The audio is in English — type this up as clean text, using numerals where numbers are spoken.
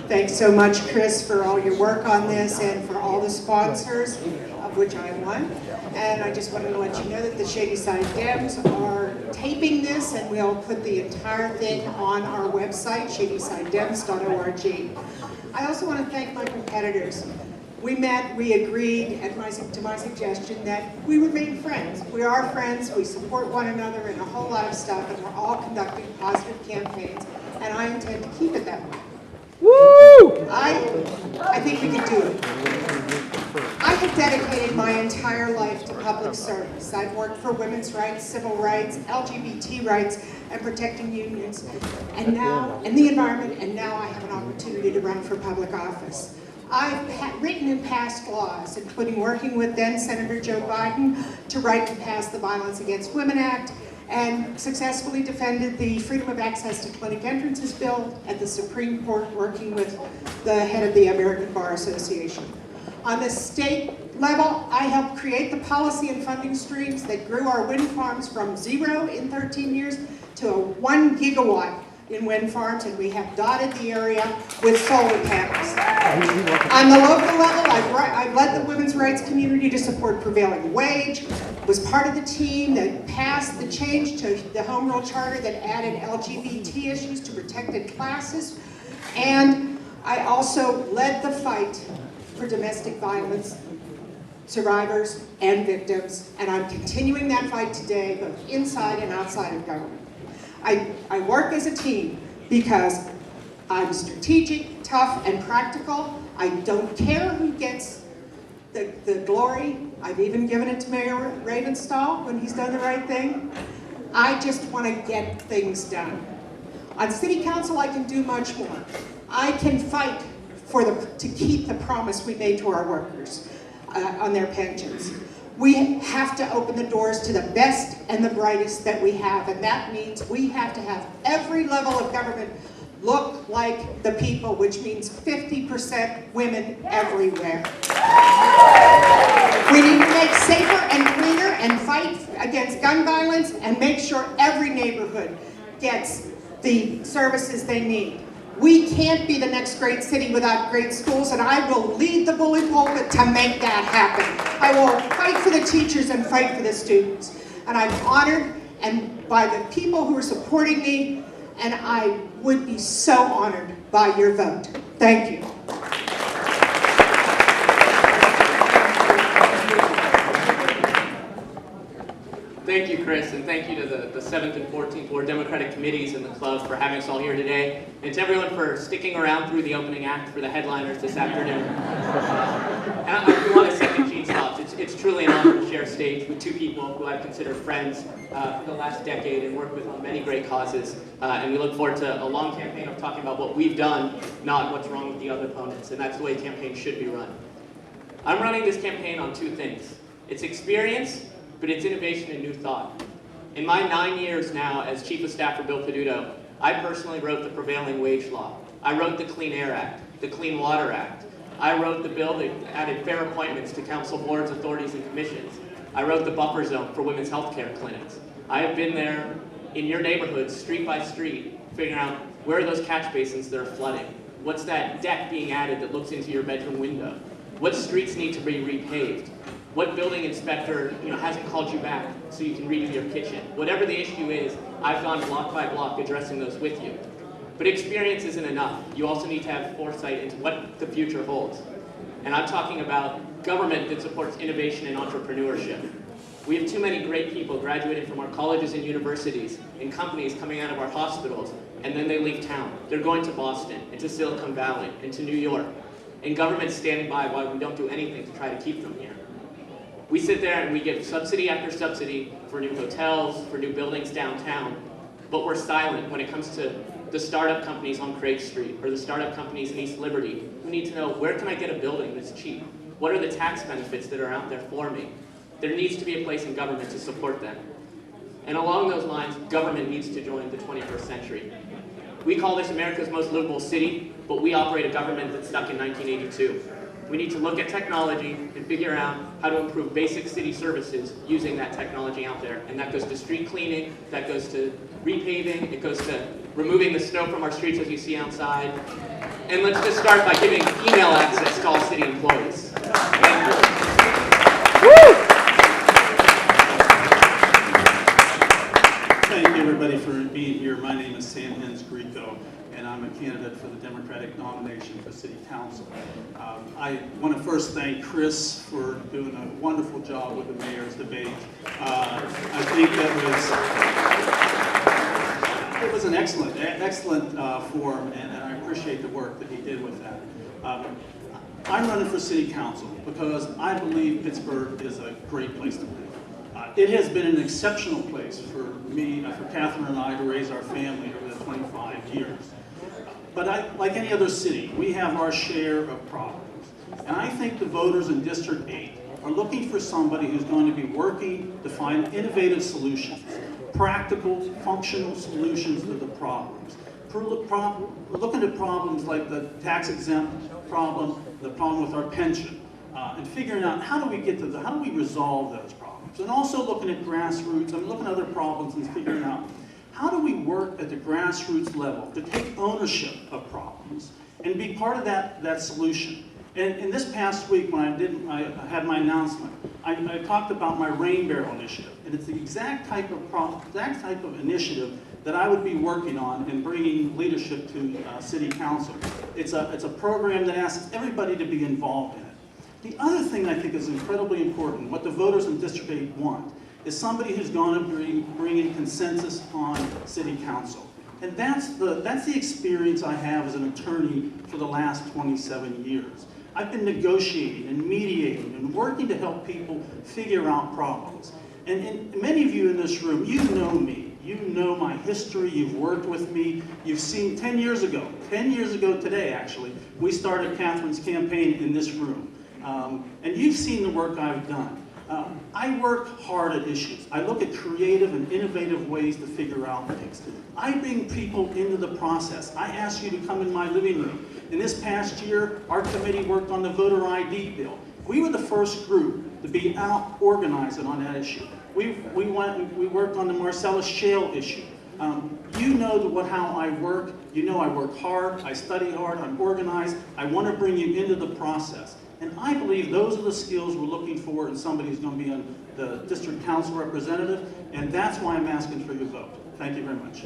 Thanks so much, Chris, for all your work on this and for all the sponsors, of which I am one. And I just wanted to let you know that the Shadyside Dems are taping this, and we'll put the entire thing on our website, shadysidedems.org. I also want to thank my competitors. We met, we agreed to my suggestion that we remain friends. We are friends, we support one another in a whole lot of stuff, and we're all conducting positive campaigns, and I intend to keep it that way. Woo! I think we can do it. I have dedicated my entire life to public service. I've worked for women's rights, civil rights, LGBT rights, and protecting unions, and now, in the environment, and now I have an opportunity to run for public office. I've written and passed laws, including working with then Senator Joe Biden to write and pass the Violence Against Women Act, and successfully defended the Freedom of Access to Clinic Entrances bill at the Supreme Court, working with the head of the American Bar Association. On the state level, I helped create the policy and funding streams that grew our wind farms from 0 in 13 years to 1 gigawatt in wind farms, and we have dotted the area with solar panels. On the local level, I've led the women's rights community to support prevailing wage, was part of the team that passed the change to the Home Rule Charter that added LGBT issues to protected classes, and I also led the fight for domestic violence survivors and victims, and I'm continuing that fight today, both inside and outside of government. I work as a team because I'm strategic, tough, and practical. I don't care who gets the glory. I've even given it to Mayor Ravenstahl when he's done the right thing. I just want to get things done. On City Council, I can do much more. I can fight to keep the promise we made to our workers on their pensions. We have to open the doors to the best and the brightest that we have, and that means we have to have every level of government look like the people, which means 50% women everywhere. We need to make safer and cleaner and fight against gun violence and make sure every neighborhood gets the services they need. We can't be the next great city without great schools, and I will lead the bully pulpit to make that happen. I will fight for the teachers and fight for the students. And I'm honored by the people who are supporting me, and I would be so honored by your vote. Thank you. Thank you, Chris, and thank you to the 7th and 14th Ward Democratic Committees and the club for having us all here today, and to everyone for sticking around through the opening act for the headliners this afternoon. And I want to second Jeanne's thoughts. It's truly an honor to share stage with two people who I've considered friends for the last decade and worked with on many great causes, and we look forward to a long campaign of talking about what we've done, not what's wrong with the other opponents, and that's the way campaigns should be run. I'm running this campaign on two things. It's experience, but it's innovation and new thought. In my 9 years now as Chief of Staff for Bill Peduto, I personally wrote the prevailing wage law. I wrote the Clean Air Act, the Clean Water Act. I wrote the bill that added fair appointments to council boards, authorities, and commissions. I wrote the buffer zone for women's health care clinics. I have been there in your neighborhoods, street by street, figuring out where are those catch basins that are flooding? What's that deck being added that looks into your bedroom window? What streets need to be repaved? What building inspector hasn't called you back so you can redo your kitchen? Whatever the issue is, I've gone block by block addressing those with you. But experience isn't enough. You also need to have foresight into what the future holds. And I'm talking about government that supports innovation and entrepreneurship. We have too many great people graduating from our colleges and universities and companies coming out of our hospitals, and then they leave town. They're going to Boston, into Silicon Valley, into New York. And government's standing by while we don't do anything to try to keep them here. We sit there and we give subsidy after subsidy for new hotels, for new buildings downtown, but we're silent when it comes to the startup companies on Craig Street or the startup companies in East Liberty who need to know, where can I get a building that's cheap? What are the tax benefits that are out there for me? There needs to be a place in government to support them. And along those lines, government needs to join the 21st century. We call this America's most livable city, but we operate a government that's stuck in 1982. We need to look at technology and figure out how to improve basic city services using that technology out there. And that goes to street cleaning, that goes to repaving, it goes to removing the snow from our streets as you see outside. And let's just start by giving email access to all city employees. Thank you, everybody, for being here. My name is Hens-Greco, and I'm a candidate for the Democratic nomination for City Council. I want to first thank Chris for doing a wonderful job with the mayor's debate. I think it was an excellent forum, and I appreciate the work that he did with that. I'm running for City Council because I believe Pittsburgh is a great place to live. It has been an exceptional place for me, for Catherine and I, to raise our family over the 25 years. But like any other city, we have our share of problems. And I think the voters in District 8 are looking for somebody who's going to be working to find innovative solutions, practical, functional solutions to the problems. We're looking at problems like the tax exempt problem, the problem with our pension, and figuring out how do we resolve those problems. And also looking at grassroots, I'm looking at other problems and figuring out how do we work at the grassroots level to take ownership of problems and be part of that solution. And this past week when I had my announcement, I talked about my rain barrel initiative, and it's the exact type of initiative that I would be working on and bringing leadership to City Council. It's a program that asks everybody to be involved in it. The other thing I think is incredibly important, what the voters in District 8 want, is somebody who's going to bring in consensus on City Council. And that's the experience I have as an attorney for the last 27 years. I've been negotiating and mediating and working to help people figure out problems. And many of you in this room, you know me. You know my history, you've worked with me. You've seen 10 years ago today actually, we started Catherine's campaign in this room. And you've seen the work I've done. I work hard at issues. I look at creative and innovative ways to figure out things. I bring people into the process. I ask you to come in my living room. In this past year, our committee worked on the voter ID bill. We were the first group to be out organizing on that issue. We worked on the Marcellus Shale issue. You know how I work. You know I work hard, I study hard, I'm organized. I want to bring you into the process. And I believe those are the skills we're looking for in somebody who's going to be on the District Council representative, and that's why I'm asking for your vote. Thank you very much.